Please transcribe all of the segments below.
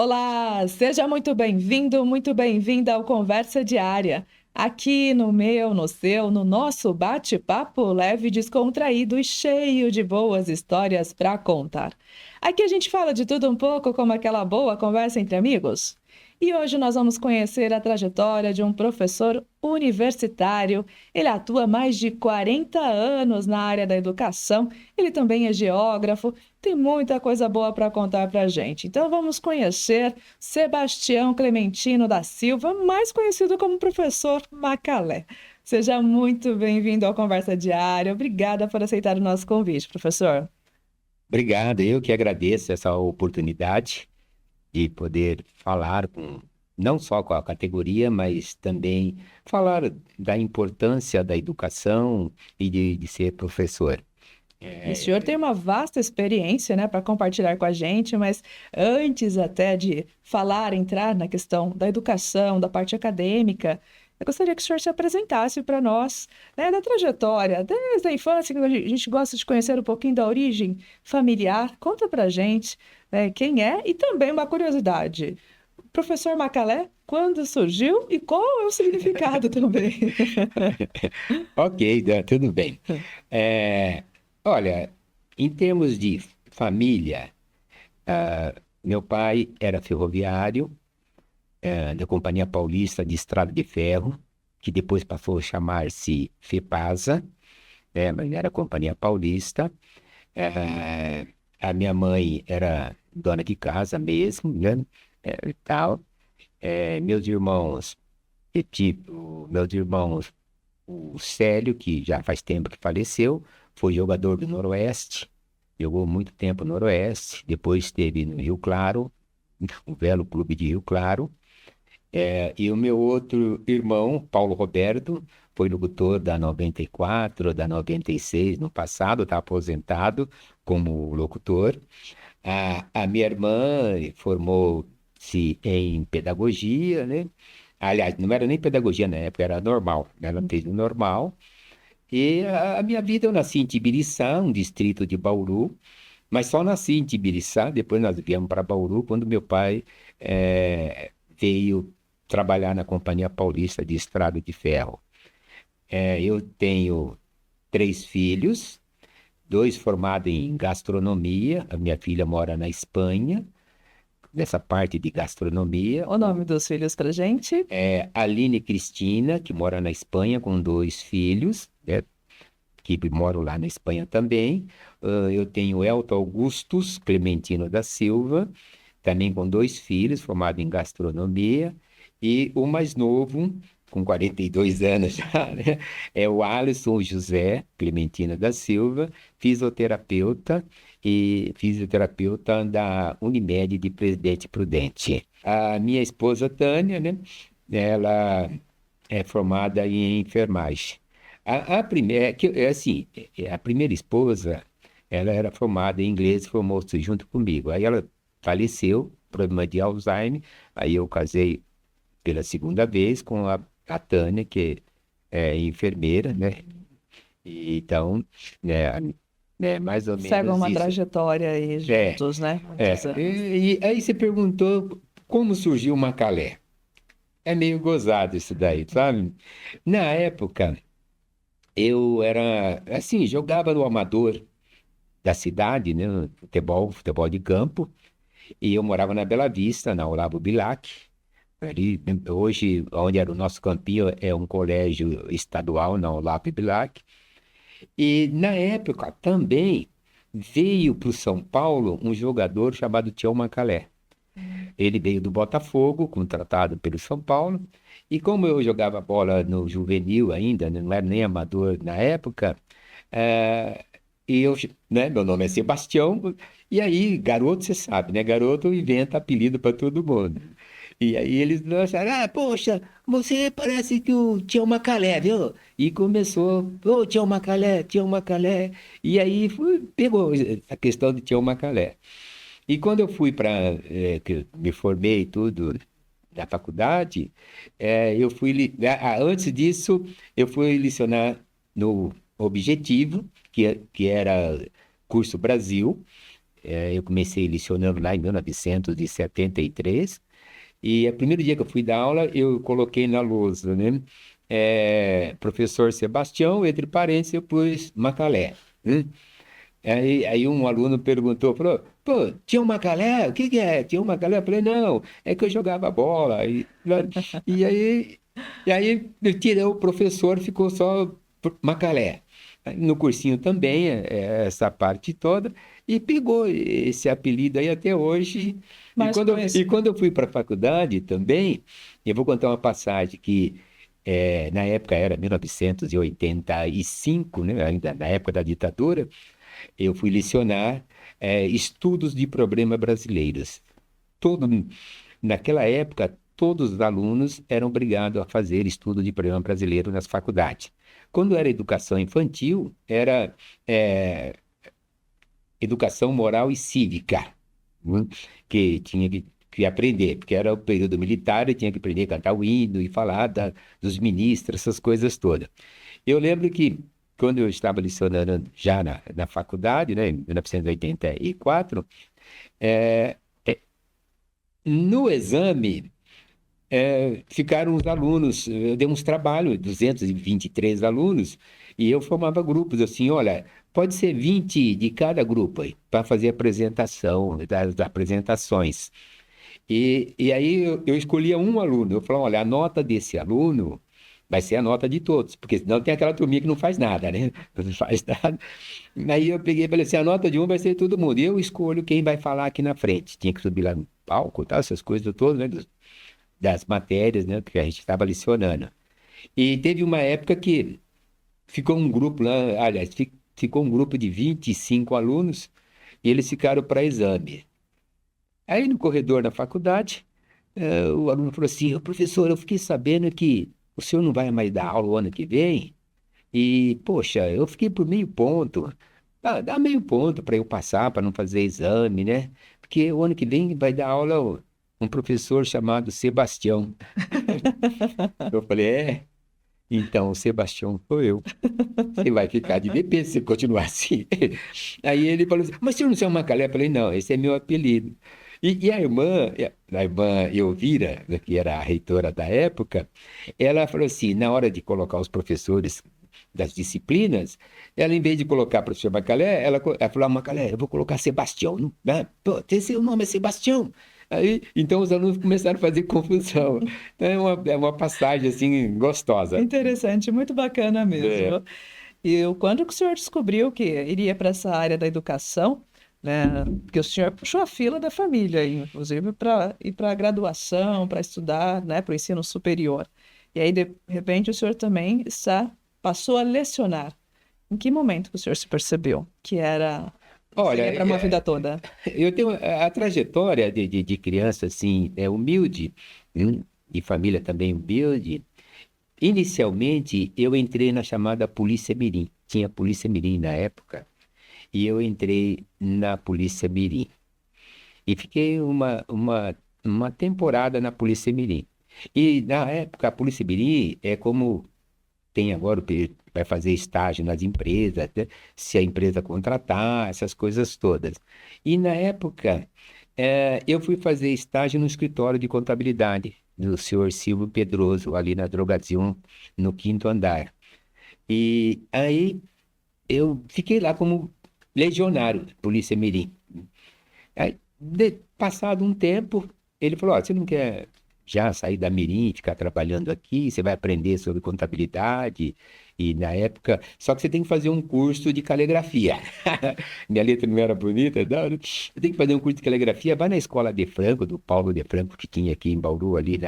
Olá, seja muito bem-vindo, muito bem-vinda ao Conversa Diária. Aqui no meu, no seu, no nosso bate-papo leve, descontraído e cheio de boas histórias para contar. Aqui a gente fala de tudo um pouco, como aquela boa conversa entre amigos. E hoje nós vamos conhecer a trajetória de um professor universitário. Ele atua há mais de 40 anos na área da educação. Ele também é geógrafo. Tem muita coisa boa para contar para a gente. Então vamos conhecer Sebastião Clementino da Silva, mais conhecido como Professor Macalé. Seja muito bem-vindo ao Conversa Diária. Obrigada por aceitar o nosso convite, professor. Obrigado, eu que agradeço essa oportunidade de poder falar não só com a categoria, mas também falar da importância da educação e de ser professor. E o senhor tem uma vasta experiência, né, para compartilhar com a gente, mas antes até de falar, entrar na questão da educação, da parte acadêmica, eu gostaria que o senhor se apresentasse para nós, né, da trajetória, desde a infância, que a gente gosta de conhecer um pouquinho da origem familiar. Conta para a gente, né, quem é e também uma curiosidade. O professor Macalé, quando surgiu e qual é o significado também? Ok, tudo bem. É, olha, em termos de família, meu pai era ferroviário, da Companhia Paulista de Estrada de Ferro, que depois passou a chamar-se FEPASA, mas era Companhia Paulista. É, a minha mãe era dona de casa mesmo, né? E tal. Meus irmãos, meus irmãos, o Célio, que já faz tempo que faleceu, foi jogador do Noroeste, jogou muito tempo no Noroeste, depois esteve no Rio Claro, o Velo Clube de Rio Claro. E o meu outro irmão, Paulo Roberto, foi locutor da 94, da 96 no passado, está aposentado como locutor. A minha irmã formou-se em pedagogia, né? Aliás, não era nem pedagogia na época, era normal, né? Ela fez o normal. E a minha vida, eu nasci em Tibiriçá, um distrito de Bauru, mas só nasci em Tibiriçá, depois nós viemos para Bauru, quando meu pai veio trabalhar na Companhia Paulista de Estrada de Ferro. Eu tenho três filhos, dois formados em gastronomia, a minha filha mora na Espanha, nessa parte de gastronomia. O nome dos filhos para gente? Aline Cristina, que mora na Espanha com dois filhos, né, que moram lá na Espanha também. Eu tenho Elton Augustus Clementino da Silva, também com dois filhos, formado em gastronomia. E o mais novo, com 42 anos já, né, é o Alisson José Clementino da Silva, fisioterapeuta e fisioterapeuta da Unimed de Presidente Prudente. A minha esposa Tânia, né, ela é formada em enfermagem. A primeira, a primeira esposa, ela era formada em inglês, formou-se junto comigo. Aí ela faleceu, problema de Alzheimer. Aí eu casei pela segunda vez com a Tânia, que é enfermeira, né? E então, mais ou Segue menos uma isso. trajetória aí É, juntos, né? Muitos anos. e aí você perguntou como surgiu o Macalé. É meio gozado isso daí, sabe? Na época, eu era, assim, jogava no amador da cidade, né? Futebol de campo. E eu morava na Bela Vista, na Olavo Bilac. Ali, hoje, onde era o nosso campinho, é um colégio estadual na Olavo Bilac. E na época também veio para o São Paulo um jogador chamado Tião Macalé. Ele veio do Botafogo, contratado pelo São Paulo. E como eu jogava bola no juvenil ainda, né, não era nem amador na época, eh, e eu, né, meu nome é Sebastião, e aí, garoto, você sabe, né? Garoto inventa apelido para todo mundo. E aí eles acharam, poxa, você parece que o Tião Macalé, viu? E começou, ô, Tião Macalé, Tião Macalé. E aí pegou a questão de Tião Macalé. E quando eu fui para, que eu me formei e tudo na faculdade, antes disso, eu fui lecionar no Objetivo, que era curso Brasil, Eu comecei lecionando lá em 1973, e o primeiro dia que eu fui dar aula, eu coloquei na lousa, né? Professor Sebastião, entre parênteses, eu pus Macalé, né? Aí um aluno perguntou, falou, pô, tinha um Macalé? O que que é? Tinha um Macalé? Eu falei, não, é que eu jogava bola. E aí, eu tirei o professor, ficou só Macalé. Aí, no cursinho também, essa parte toda, e pegou esse apelido aí até hoje. E Mas quando, pois, e quando eu fui para a faculdade também, eu vou contar uma passagem que na época era 1985, né, ainda na época da ditadura, eu fui lecionar estudos de problemas brasileiros. Todo, naquela época, todos os alunos eram obrigados a fazer estudo de problema brasileiro nas faculdades. Quando era educação infantil, era eh, educação moral e cívica, né, que tinha que aprender, porque era o período militar e tinha que aprender a cantar o hino e falar dos ministros, essas coisas todas. Eu lembro que quando eu estava lecionando já na faculdade, né, em 1984, é, é, no exame ficaram os alunos, eu dei uns trabalhos, 223 alunos, e eu formava grupos assim, olha, pode ser 20 de cada grupo aí, para fazer a apresentação, das apresentações. E aí eu escolhia um aluno. Eu falava, olha, a nota desse aluno vai ser a nota de todos, porque senão tem aquela turminha que não faz nada, né? Não faz nada. Aí eu peguei e falei assim, a nota de um vai ser todo mundo. E eu escolho quem vai falar aqui na frente. Tinha que subir lá no palco, tal, essas coisas todas, né? Das matérias, né? Que a gente estava lecionando. E teve uma época que ficou um grupo lá, aliás, ficou um grupo de 25 alunos e eles ficaram para exame. Aí no corredor da faculdade, o aluno falou assim, "Ô, professor, eu fiquei sabendo que o senhor não vai mais dar aula o ano que vem, e, poxa, eu fiquei por meio ponto. Dá meio ponto para eu passar, para não fazer exame, né? Porque o ano que vem vai dar aula um professor chamado Sebastião." Eu falei, então, o Sebastião sou eu. Você vai ficar de DP se você continuar assim. Aí ele falou assim, mas o senhor não é uma Macalé? Eu falei, não, esse é meu apelido. E a irmã Elvira, né, que era a reitora da época, ela falou assim, na hora de colocar os professores das disciplinas, ela, em vez de colocar professor Macalé, ela falou, Macalé, eu vou colocar Sebastião, né? Pô, seu nome é Sebastião. Aí, então os alunos começaram a fazer confusão. Então é uma passagem assim gostosa. interessante, muito bacana É. mesmo. E quando que o senhor descobriu que iria para essa área da educação, né? Porque o senhor puxou a fila da família, inclusive para ir para a graduação, para estudar, né, para o ensino superior. E aí, de repente, o senhor também passou a lecionar. Em que momento que o senhor se percebeu que Olha, seria para uma vida toda? eu tenho a trajetória de criança assim, humilde, de família também humilde. Inicialmente, eu entrei na chamada Polícia Mirim. Tinha Polícia Mirim na época, e eu entrei na Polícia Mirim. E fiquei uma temporada na Polícia Mirim. E na época, a Polícia Mirim é como tem agora, vai fazer estágio nas empresas, né? Se a empresa contratar, essas coisas todas. E na época, eu fui fazer estágio no escritório de contabilidade do senhor Silvio Pedroso, ali na Drogazil, no quinto andar. E aí eu fiquei lá como legionário, Polícia Mirim. Aí, passado um tempo, ele falou: "Ó, você não quer já sair da Mirim, ficar trabalhando aqui? Você vai aprender sobre contabilidade." E na época, só que você tem que fazer um curso de caligrafia. Minha letra não era bonita, não, né? Eu tenho que fazer um curso de caligrafia. Vai na escola de Franco, do Paulo de Franco, que tinha aqui em Bauru, ali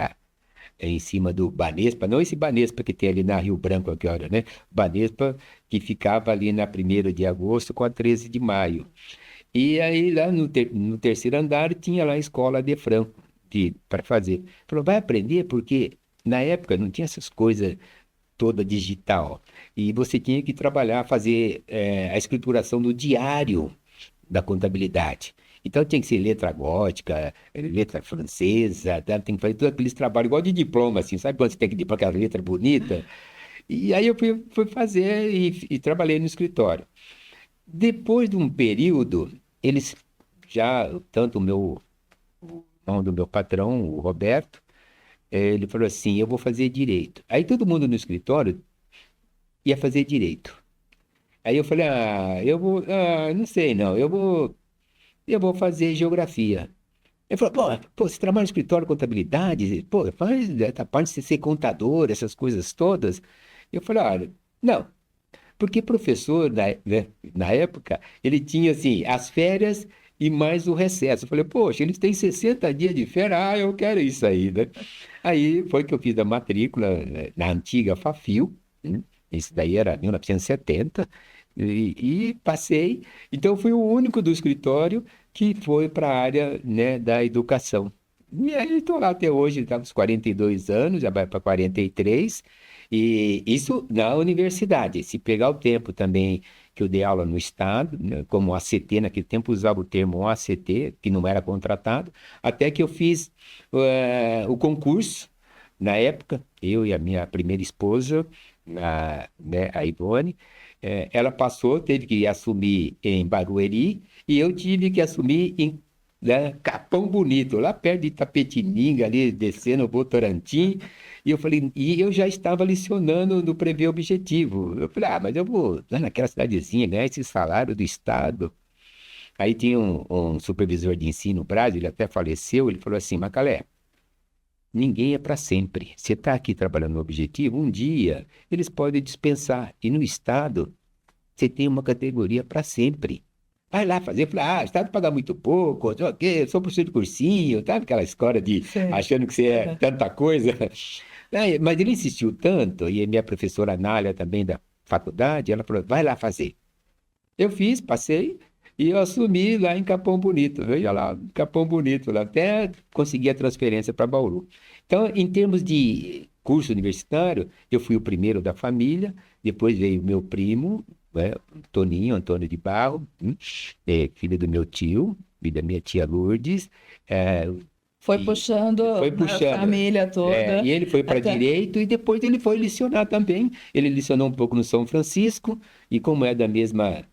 em cima do Banespa. Não esse Banespa que tem ali na Rio Branco, aqui, olha, né? Banespa que ficava ali na 1º de agosto com a 13 de maio. E aí, lá no terceiro andar, tinha lá a escola de Franco para fazer. Falou, vai aprender, porque na época não tinha essas coisas toda digital. E você tinha que trabalhar, fazer a escrituração do diário da contabilidade. Então tinha que ser letra gótica, letra francesa, tá? Tem que fazer todos aqueles trabalhos, igual de diploma, assim, sabe quando você tem que ir para aquela letra bonita? E aí eu fui fazer e trabalhei no escritório. Depois de um período, eles já tanto o irmão do meu patrão, o Roberto, ele falou assim, eu vou fazer direito. Aí todo mundo no escritório ia fazer direito. Aí eu falei, não sei não, eu vou fazer geografia. Ele falou, pô, você trabalha no escritório de contabilidade, pô, faz essa parte de ser contador, essas coisas todas. Eu falei, olha, não, porque professor, na época, ele tinha, assim, as férias e mais o recesso. Eu falei, poxa, eles têm 60 dias de férias, eu quero isso aí, né? Aí foi que eu fiz a matrícula, na antiga Fafil, né? Isso daí era 1970, e passei. Então, eu fui o único do escritório que foi para a área, né, da educação. E aí, estou lá até hoje, está com uns 42 anos, já vai para 43, e isso na universidade. Se pegar o tempo também que eu dei aula no Estado, né, como ACT, naquele tempo usava o termo ACT, que não era contratado, até que eu fiz o concurso, na época, eu e a minha primeira esposa, né, a Ivone, ela passou, teve que assumir em Barueri, e eu tive que assumir em, né, Capão Bonito, lá perto de Itapetininga, ali descendo o Votorantim. E eu falei, e eu já estava lecionando no Prevê Objetivo. Eu falei, mas eu vou lá naquela cidadezinha ganhar esse salário do Estado. Aí tinha um supervisor de ensino, Brasil, ele até faleceu, ele falou assim, Macalé, ninguém é para sempre. Você está aqui trabalhando no Objetivo, um dia eles podem dispensar. E no Estado, você tem uma categoria para sempre. Vai lá fazer. Eu falei, o Estado paga muito pouco, sei lá o quê, sou professor de cursinho, sabe aquela história de Sim. achando que você é tanta coisa. Mas ele insistiu tanto, e a minha professora Nália também da faculdade, ela falou, vai lá fazer. Eu fiz, passei, e eu assumi lá em Capão Bonito, veja lá, Capão Bonito, lá, até consegui a transferência para Bauru. Então, em termos de curso universitário, eu fui o primeiro da família, depois veio meu primo, né, Toninho, Antônio de Barro, filho do meu tio e da minha tia Lourdes, é, Foi e puxando foi a puxando. família E toda ele foi para até. direito e depois ele foi licionar também. Ele licionou um pouco no São Francisco e como é da mesma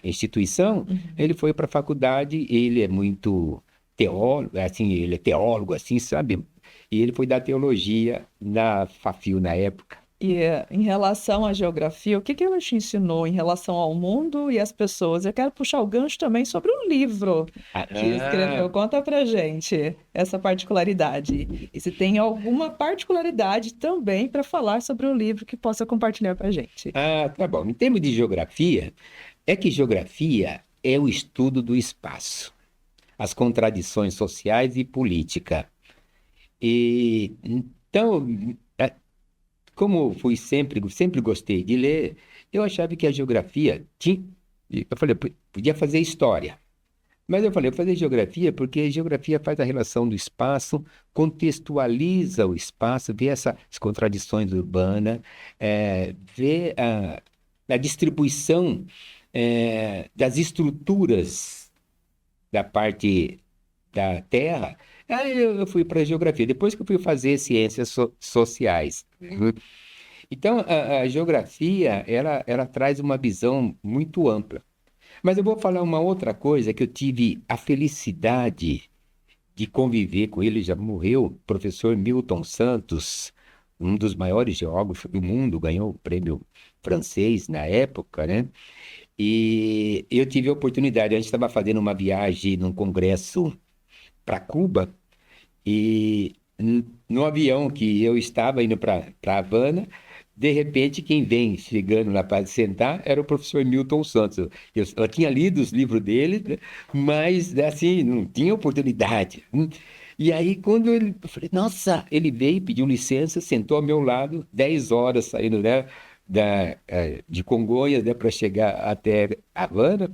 instituição, Uhum. ele foi para a faculdade. Ele é muito teólogo, assim, ele é teólogo, assim, sabe? E ele foi dar teologia na Fafil na época. E em relação à geografia, o que que ela te ensinou em relação ao mundo e às pessoas? Eu quero puxar o gancho também sobre o livro que Ah, escreveu. Conta pra gente essa particularidade. E se tem alguma particularidade também para falar sobre o livro que possa compartilhar pra gente. tá bom. Em termos de geografia, é que geografia é o estudo do espaço, as contradições sociais e política. E então, como fui sempre gostei de ler, eu achava que a geografia tinha. Eu falei, podia fazer história. Mas eu falei, eu vou fazer geografia porque a geografia faz a relação do espaço, contextualiza o espaço, vê essas contradições urbanas, vê a distribuição das estruturas da parte da Terra. Aí eu fui para a geografia, depois que eu fui fazer ciências sociais. Então, a geografia, ela traz uma visão muito ampla. Mas eu vou falar uma outra coisa que eu tive a felicidade de conviver com ele, já morreu, o professor Milton Santos, um dos maiores geógrafos do mundo, ganhou o prêmio francês na época, né? E eu tive a oportunidade, a gente estava fazendo uma viagem num congresso para Cuba, e no avião que eu estava indo para Havana, de repente, quem vem chegando lá para sentar era o professor Milton Santos. Eu tinha lido os livros dele, né, mas assim, não tinha oportunidade. E aí, quando eu falei, nossa, ele veio, pediu licença, sentou ao meu lado, 10 horas saindo, né, de Congonhas, né, para chegar até Havana,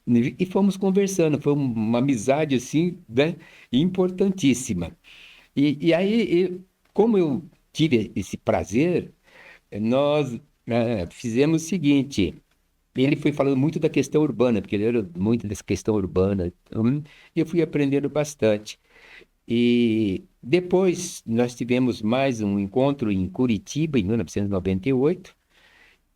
e fomos conversando. Foi uma amizade assim, né, importantíssima. E aí, como eu tive esse prazer, nós fizemos o seguinte. Ele foi falando muito da questão urbana, porque ele era muito dessa questão urbana. Então, eu fui aprendendo bastante. E depois nós tivemos mais um encontro em Curitiba, em 1998,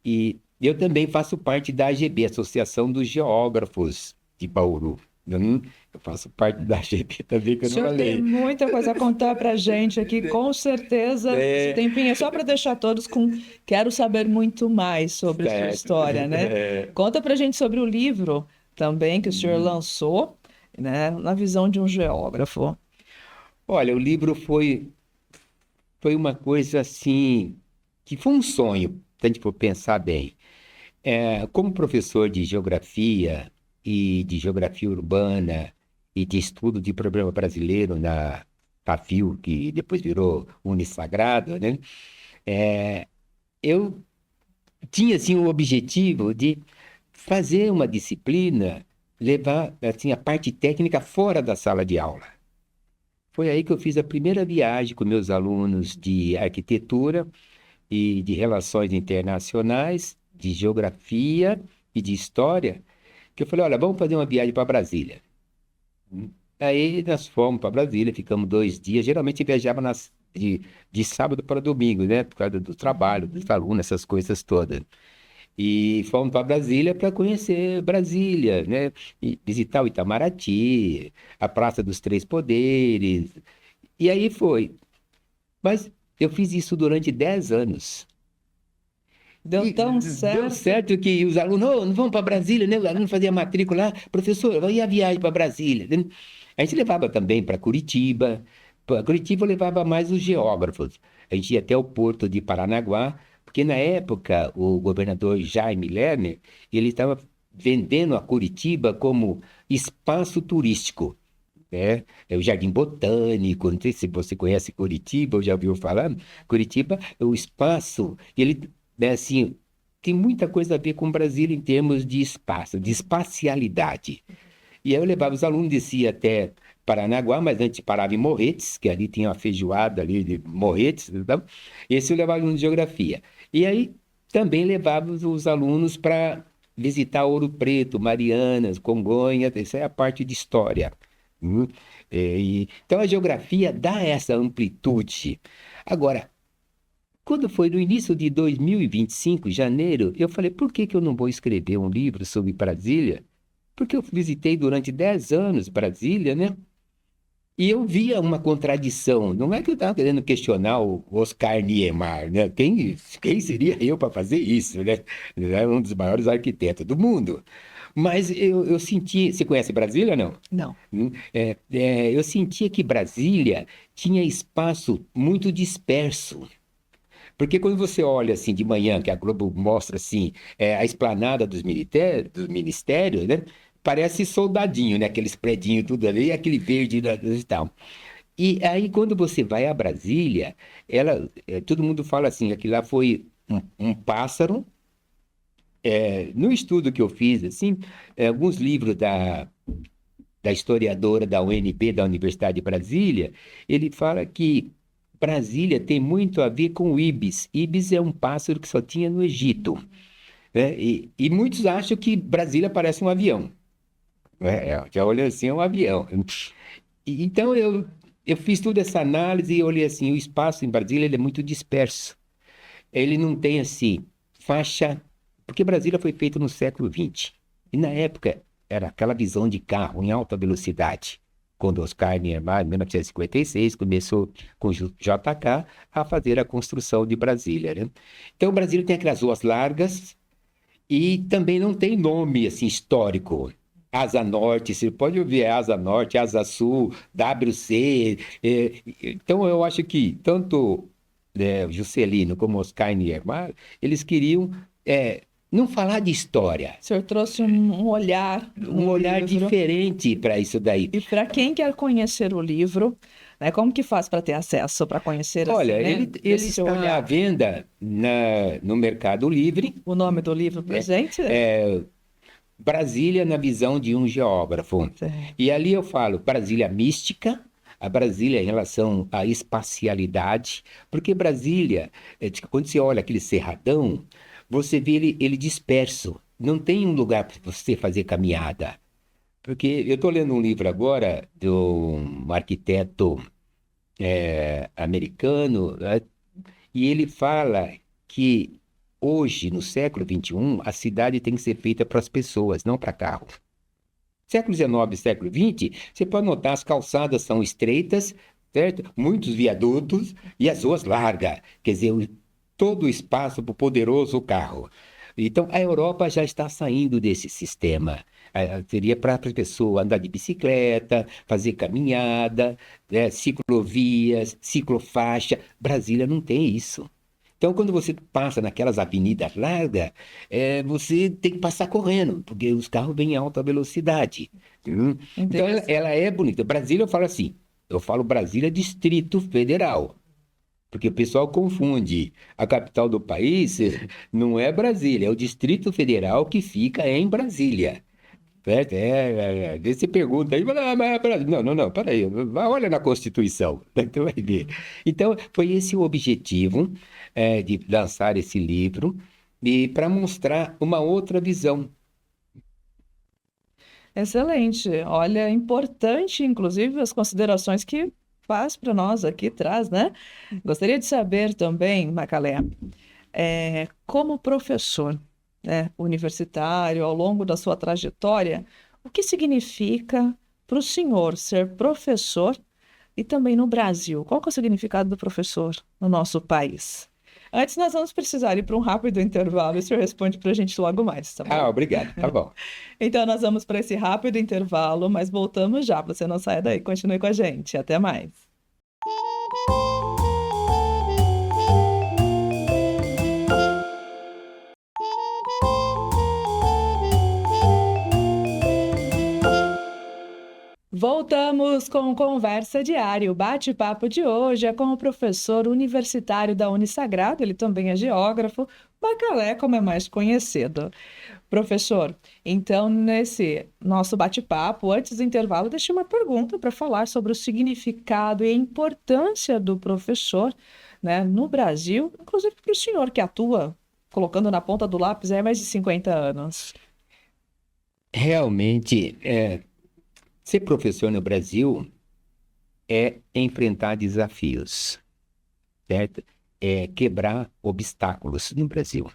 e eu também faço parte da AGB, Associação dos Geógrafos de Bauru. Eu faço parte da GP também, que O eu não senhor tem falei. muita coisa a contar para gente aqui, com certeza. Esse É, tempinho é só para deixar todos com. Quero saber muito mais sobre sua certo. história, né? Conta para gente sobre o livro também que o senhor Uhum. lançou, né? Na visão de um geógrafo. Olha, o livro foi uma coisa assim, que foi um sonho, se a gente for pensar bem. Como professor de geografia e de geografia urbana e de estudo de problema brasileiro na FAFIU, que depois virou Unisagrado, né? Eu tinha assim o objetivo de fazer uma disciplina, levar assim a parte técnica fora da sala de aula. Foi aí que eu fiz a primeira viagem com meus alunos de arquitetura e de relações internacionais, de geografia e de história, que eu falei, olha, vamos fazer uma viagem para Brasília. Aí nós fomos para Brasília, ficamos 2 dias. Geralmente viajava de sábado para domingo, né? Por causa do trabalho, dos alunos, essas coisas todas. E fomos para Brasília para conhecer Brasília, né? E visitar o Itamaraty, a Praça dos Três Poderes. E aí foi. Mas eu fiz isso durante 10 anos. Deu E tão deu certo. certo que os alunos, "Ô, não vamos para Brasília, né? O aluno fazia matrícula lá, professor, e a viagem para Brasília?" A gente levava também para Curitiba. Para Curitiba eu levava mais os geógrafos. A gente ia até o porto de Paranaguá, porque na época o governador Jaime Lerner, ele estava vendendo a Curitiba como espaço turístico, né? É o Jardim Botânico, não sei se você conhece Curitiba ou já ouviu falar. Curitiba é o espaço, ele, né, assim, tem muita coisa a ver com Brasília em termos de espaço, de espacialidade. E aí eu levava os alunos, descia até Paranaguá, mas antes parava em Morretes, que ali tinha uma feijoada ali de Morretes, então, esse eu levava aluno de geografia. E aí também levava os alunos para visitar Ouro Preto, Marianas, Congonhas, essa é a parte de história. Hum. Então a geografia dá essa amplitude. Agora, quando foi no início de 2025, janeiro, eu falei, por que que eu não vou escrever um livro sobre Brasília? Porque eu visitei durante 10 anos Brasília, né? E eu via uma contradição. Não é que eu estava querendo questionar o Oscar Niemeyer, né? Quem seria eu para fazer isso, né? Ele é um dos maiores arquitetos do mundo. Mas eu senti. Você conhece Brasília, não? Não. Eu sentia que Brasília tinha espaço muito disperso. Porque quando você olha assim de manhã, que a Globo mostra assim, a esplanada dos ministérios, né? Parece soldadinho, né? Aqueles predinhos tudo ali, aquele verde e tal. E aí, quando você vai a Brasília, todo mundo fala assim, que lá foi um pássaro. No estudo que eu fiz, assim, alguns livros da historiadora da UNB, da Universidade de Brasília, ele fala que Brasília tem muito a ver com o ibis. Ibis é um pássaro que só tinha no Egito, né? E muitos acham que Brasília parece um avião, né? Já olhei assim, é um avião. Então eu fiz toda essa análise e olhei assim, o espaço em Brasília ele é muito disperso. Ele não tem assim faixa, porque Brasília foi feito no século XX. E na época era aquela visão de carro em alta velocidade. Quando Oscar Niemeyer, em 1956, começou com JK a fazer a construção de Brasília, né? Então, Brasília tem aquelas ruas largas e também não tem nome assim histórico. Asa Norte, você pode ouvir Asa Norte, Asa Sul, WC. Então, eu acho que tanto Juscelino como Oscar Niemeyer, eles queriam não falar de história, O senhor trouxe um olhar um no olhar livro. diferente para isso daí. E para quem quer conhecer o livro, né, como que faz para ter acesso, para conhecer assim, Olha, né, ele desse seu está à olhar? venda no Mercado Livre, O nome do livro para né? gente? É, Brasília na visão de um geógrafo. Certo. E ali eu falo Brasília mística, a Brasília em relação à espacialidade, porque Brasília, quando você olha aquele cerradão, você vê ele disperso. Não tem um lugar para você fazer caminhada. Porque eu estou lendo um livro agora de um arquiteto americano, né? E ele fala que hoje, no século XXI, a cidade tem que ser feita para as pessoas, não para carro. Século XIX, século XX, você pode notar as calçadas são estreitas, certo? Muitos viadutos e as ruas largas. Quer dizer, todo o espaço para o poderoso carro. Então, a Europa já está saindo desse sistema. Seria para a pessoa andar de bicicleta, fazer caminhada, né, ciclovias, ciclofaixa. Brasília não tem isso. Então, quando você passa naquelas avenidas largas, você tem que passar correndo, porque os carros vêm em alta velocidade. Então, ela, Interessante. ela é bonita. Brasília, eu falo assim, eu falo Brasília Distrito Federal, porque o pessoal confunde. A capital do país não é Brasília, é o Distrito Federal que fica em Brasília. Certo? Daí você pergunta aí, fala, mas é Brasília. Não, não, não, peraí, olha na Constituição, tu vai ver. Então, foi esse o objetivo, de lançar esse livro e para mostrar uma outra visão. Excelente. Olha, importante, inclusive, as considerações que faz para nós aqui, traz, né? Gostaria de saber também, Macalé, como professor, né, universitário, ao longo da sua trajetória, o que significa para o senhor ser professor e também no Brasil? Qual que é o significado do professor no nosso país? Antes, nós vamos precisar ir para um rápido intervalo e o senhor responde para a gente logo mais, tá bom? Ah, obrigado, tá bom. Então, nós vamos para esse rápido intervalo, mas voltamos já. Você não saia daí, continue com a gente. Até mais. Voltamos com Conversa Diária. O bate-papo de hoje é com o professor universitário da Unisagrado, ele também é geógrafo, Macalé, como é mais conhecido. Professor, então, nesse nosso bate-papo, antes do intervalo, deixei uma pergunta para falar sobre o significado e a importância do professor, né, no Brasil, inclusive para o senhor que atua, colocando na ponta do lápis, há mais de 50 anos. Realmente, ser professor no Brasil é enfrentar desafios, certo? É quebrar obstáculos no Brasil.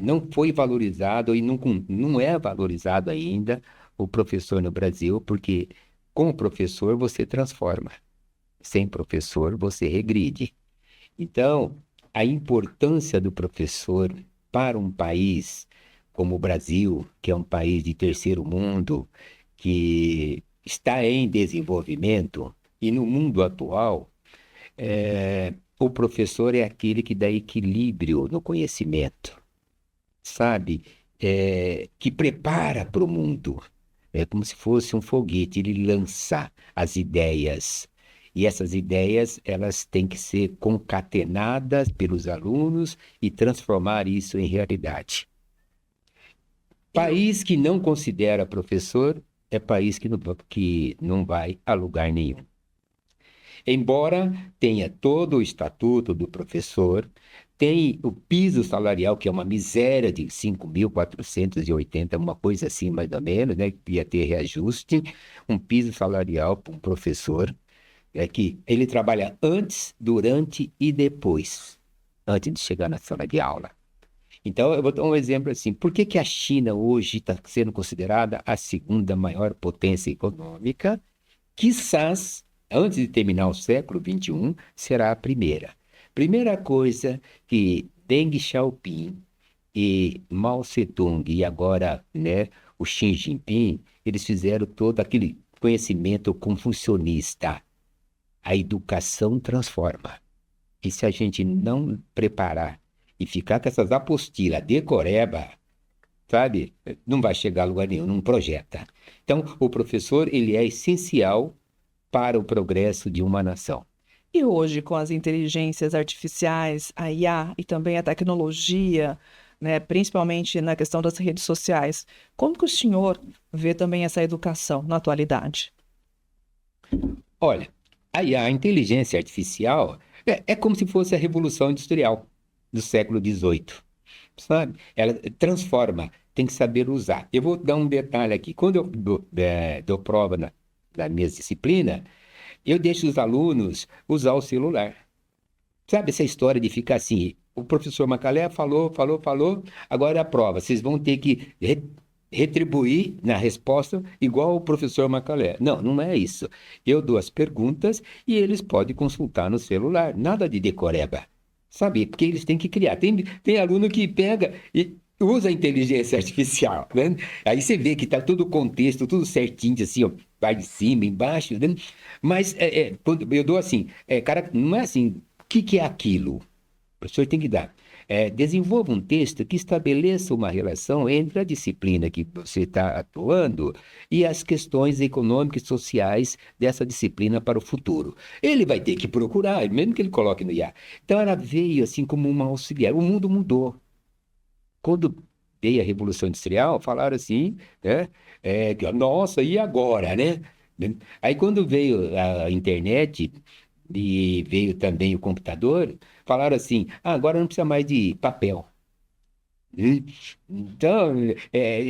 Não foi valorizado e não é valorizado ainda o professor no Brasil, porque com o professor você transforma, sem professor você regride. Então, a importância do professor para um país como o Brasil, que é um país de terceiro mundo, que está em desenvolvimento, e no mundo atual, o professor é aquele que dá equilíbrio no conhecimento, sabe? Que prepara para o mundo. É como se fosse um foguete, ele lança as ideias. E essas ideias, elas têm que ser concatenadas pelos alunos e transformar isso em realidade. País que não considera professor é país que não vai a lugar nenhum. Embora tenha todo o estatuto do professor, tem o piso salarial, que é uma miséria de 5.480, uma coisa assim mais ou menos, né? Que ia ter reajuste, um piso salarial para um professor, que ele trabalha antes, durante e depois, antes de chegar na sala de aula. Então, eu vou dar um exemplo assim. Por que que a China hoje está sendo considerada a segunda maior potência econômica? Quizás, antes de terminar o século XXI, será a primeira. Primeira coisa que Deng Xiaoping e Mao Tse-tung e agora, né, o Xi Jinping, eles fizeram todo aquele conhecimento confucionista. A educação transforma. E se a gente não preparar e ficar com essas apostilas decoreba, sabe, não vai chegar a lugar nenhum, não projeta. Então, o professor, ele é essencial para o progresso de uma nação. E hoje, com as inteligências artificiais, a IA e também a tecnologia, né, principalmente na questão das redes sociais, como que o senhor vê também essa educação na atualidade? Olha, a inteligência artificial é como se fosse a Revolução Industrial do século XVIII, sabe? Ela transforma, tem que saber usar. Eu vou dar um detalhe aqui. Quando eu dou prova na minha disciplina, eu deixo os alunos usar o celular. Sabe essa história de ficar assim? O professor Macalé falou, agora é a prova. Vocês vão ter que retribuir na resposta igual o professor Macalé. Não, não é isso. Eu dou as perguntas e eles podem consultar no celular. Nada de decoreba. Sabe? Porque eles têm que criar. Tem aluno que pega e usa a inteligência artificial, né? Aí você vê que tá todo o contexto, tudo certinho, assim, ó, vai de cima, embaixo, né? Mas quando eu dou assim, cara, não é assim, o que que é aquilo? O professor tem que dar. Desenvolva um texto que estabeleça uma relação entre a disciplina que você está atuando e as questões econômicas e sociais dessa disciplina para o futuro. Ele vai ter que procurar, mesmo que ele coloque no IA. Então, ela veio assim como uma auxiliar. O mundo mudou. Quando veio a Revolução Industrial, falaram assim, né? Nossa, e agora, né? Aí, quando veio a internet e veio também o computador, falaram assim: agora não precisa mais de papel. Né? Então,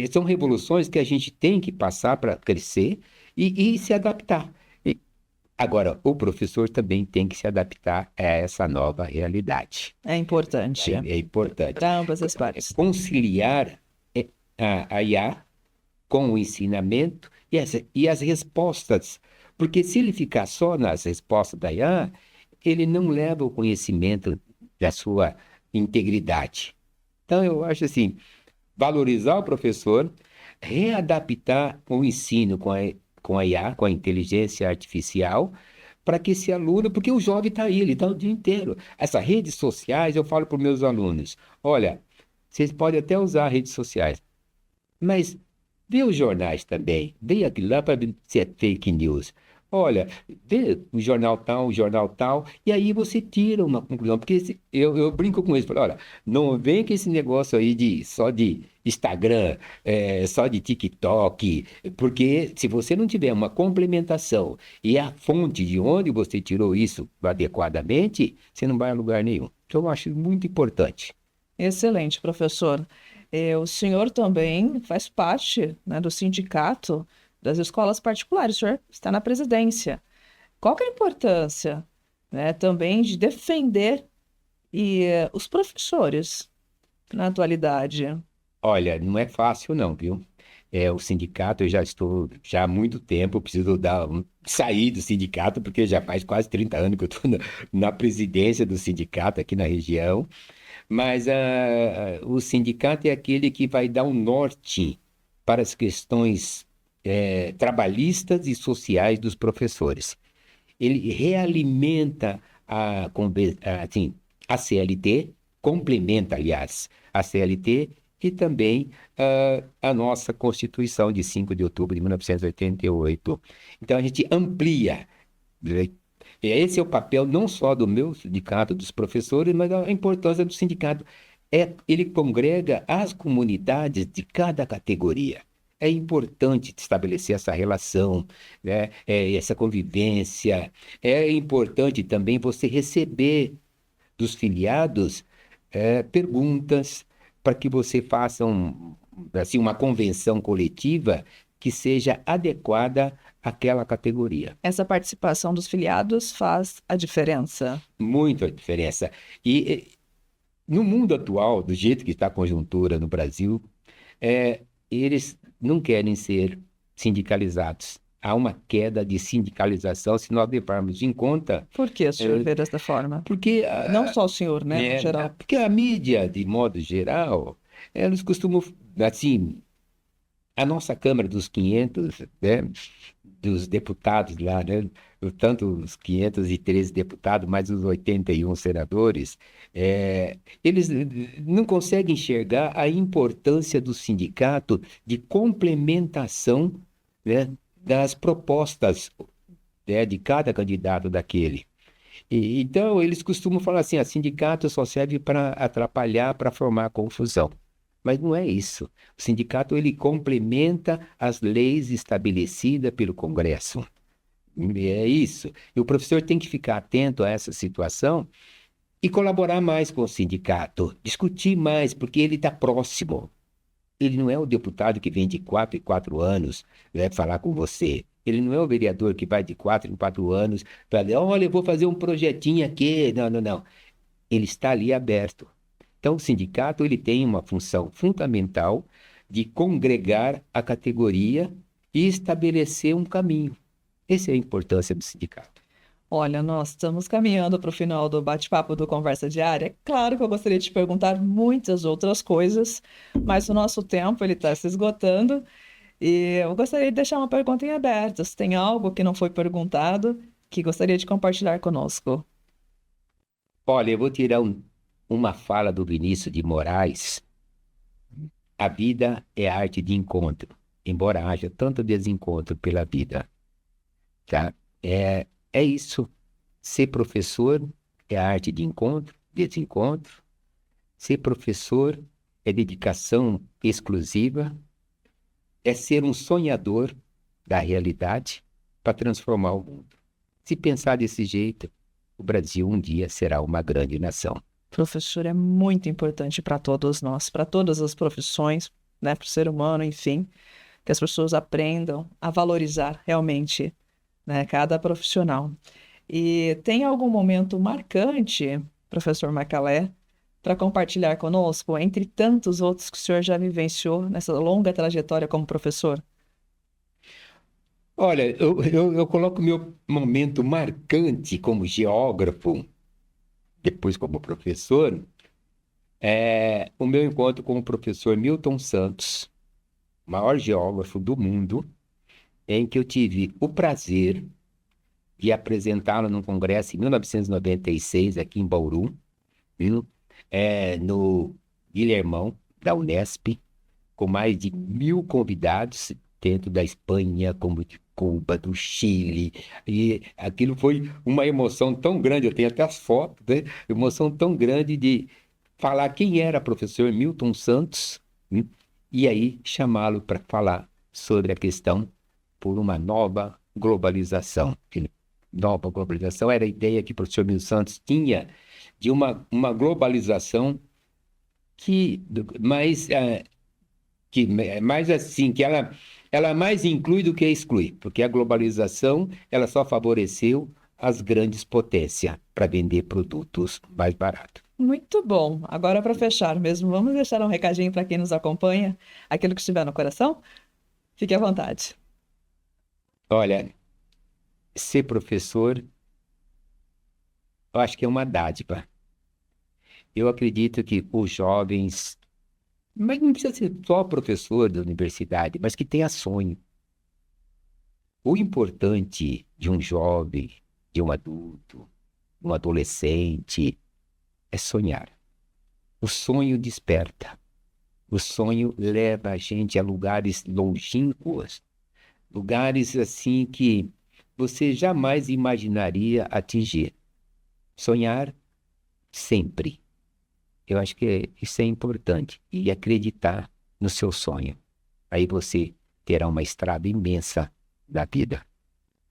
são revoluções que a gente tem que passar para crescer e se adaptar. Agora, o professor também tem que se adaptar a essa nova realidade. É importante É importante. para ambas as partes. Conciliar a IA com o ensinamento e as respostas. Porque se ele ficar só nas respostas da IA, ele não leva o conhecimento da sua integridade. Então, eu acho assim, valorizar o professor, readaptar o ensino com a IA, com a inteligência artificial, para que esse aluno, porque o jovem está aí, ele está o dia inteiro. Essas redes sociais, eu falo para os meus alunos, olha, vocês podem até usar redes sociais, mas vê os jornais também, vê aquilo lá para ver se é fake news. Olha, vê o jornal tal, e aí você tira uma conclusão, porque eu brinco com eles, falo, olha, não vem com esse negócio aí só de Instagram, só de TikTok, porque se você não tiver uma complementação e a fonte de onde você tirou isso adequadamente, você não vai a lugar nenhum. Então, eu acho muito importante. Excelente, professor. O senhor também faz parte, né, do sindicato das escolas particulares. O senhor está na presidência. Qual que é a importância, né, também de defender os professores na atualidade? Olha, não é fácil não, viu? O sindicato, eu já estou já há muito tempo, eu preciso sair do sindicato, porque já faz quase 30 anos que eu estou na presidência do sindicato aqui na região. Mas o sindicato é aquele que vai dar um norte para as questões trabalhistas e sociais dos professores. Ele realimenta assim, a CLT, complementa, aliás, a CLT e também a nossa Constituição de 5 de outubro de 1988. Então, a gente amplia, né? Esse é o papel não só do meu sindicato, dos professores, mas a importância do sindicato. Ele congrega as comunidades de cada categoria. É importante estabelecer essa relação, né? Essa convivência. É importante também você receber dos filiados perguntas para que você faça assim, uma convenção coletiva que seja adequada àquela categoria. Essa participação dos filiados faz a diferença. Muita diferença. E no mundo atual, do jeito que está a conjuntura no Brasil, eles não querem ser sindicalizados. Há uma queda de sindicalização se nós levarmos em conta. Por que o senhor vê desta forma? Porque, Não só o senhor, né, no geral. porque a mídia, de modo geral, eles costumam, assim, a nossa Câmara dos 500, né, dos deputados lá, né, tanto os 513 deputados, mais os 81 senadores, eles não conseguem enxergar a importância do sindicato de complementação, né, das propostas, né, de cada candidato daquele. Então, eles costumam falar assim, sindicato só serve para atrapalhar, para formar confusão. Mas não é isso. O sindicato, ele complementa as leis estabelecidas pelo Congresso. É isso. E o professor tem que ficar atento a essa situação e colaborar mais com o sindicato, discutir mais, porque ele está próximo. Ele não é o deputado que vem de 4 em 4 anos, né, falar com você. Ele não é o vereador que vai de 4 em 4 anos para dizer, olha, eu vou fazer um projetinho aqui. Não, não, não. Ele está ali aberto. Então, o sindicato ele tem uma função fundamental de congregar a categoria e estabelecer um caminho. Essa é a importância do sindicato. Olha, nós estamos caminhando para o final do bate-papo do Conversa Diária. É claro que eu gostaria de te perguntar muitas outras coisas, mas o nosso tempo ele está se esgotando e eu gostaria de deixar uma pergunta em aberto. Se tem algo que não foi perguntado que gostaria de compartilhar conosco. Olha, eu vou tirar uma fala do Vinícius de Moraes. A vida é arte de encontro, embora haja tanto desencontro pela vida, tá? É isso. Ser professor é a arte de encontro, desencontro. Ser professor é dedicação exclusiva, é ser um sonhador da realidade para transformar o mundo. Se pensar desse jeito, o Brasil um dia será uma grande nação. Professor é muito importante para todos nós, para todas as profissões, né, para o ser humano, enfim, que as pessoas aprendam a valorizar realmente, né, cada profissional. E tem algum momento marcante, professor Macalé, para compartilhar conosco, entre tantos outros que o senhor já vivenciou nessa longa trajetória como professor? Olha, eu coloco meu momento marcante como geógrafo, depois como professor, o meu encontro com o professor Milton Santos, maior geógrafo do mundo, em que eu tive o prazer de apresentá-lo num congresso em 1996, aqui em Bauru, viu? No Guilhermão, da Unesp, com mais de 1.000 convidados, dentro da Espanha, como de Cuba, do Chile, e aquilo foi uma emoção tão grande, eu tenho até as fotos, né? Emoção tão grande de falar quem era o professor Milton Santos, e aí chamá-lo para falar sobre a questão por uma nova globalização. Nova globalização era a ideia que o professor Milton Santos tinha de uma globalização mais assim, que ela mais inclui do que exclui, porque a globalização ela só favoreceu as grandes potências para vender produtos mais baratos. Muito bom. Agora, para fechar mesmo, vamos deixar um recadinho para quem nos acompanha, aquilo que estiver no coração? Fique à vontade. Olha, ser professor, eu acho que é uma dádiva. Eu acredito que os jovens, mas não precisa ser só professor da universidade, mas que tenha sonho. O importante de um jovem, de um adulto, um adolescente, é sonhar. O sonho desperta. O sonho leva a gente a lugares longínquos, lugares assim que você jamais imaginaria atingir. Sonhar sempre. Eu acho que isso é importante. E acreditar no seu sonho. Aí você terá uma estrada imensa da vida.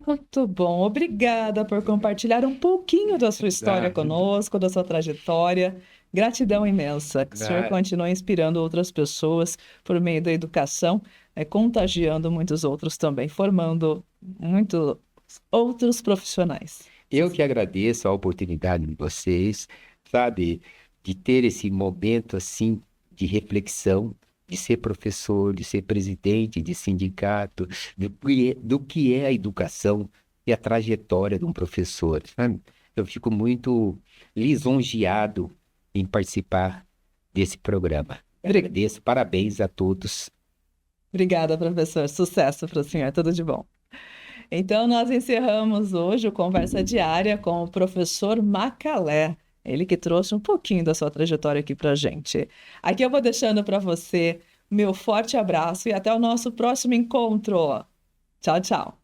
Muito bom. Obrigada por compartilhar um pouquinho da sua história conosco, da sua trajetória. Gratidão imensa. Que o senhor continue inspirando outras pessoas por meio da educação, contagiando muitos outros também, formando muitos outros profissionais. Eu que agradeço a oportunidade de vocês, sabe, de ter esse momento assim de reflexão, de ser professor, de ser presidente de sindicato, do que é a educação e a trajetória de um professor, sabe? Eu fico muito lisonjeado em participar desse programa. Agradeço, parabéns a todos. Obrigada, professor. Sucesso para o senhor. Tudo de bom. Então, nós encerramos hoje o Conversa Diária com o professor Macalé. Ele que trouxe um pouquinho da sua trajetória aqui para a gente. Aqui eu vou deixando para você meu forte abraço e até o nosso próximo encontro. Tchau, tchau.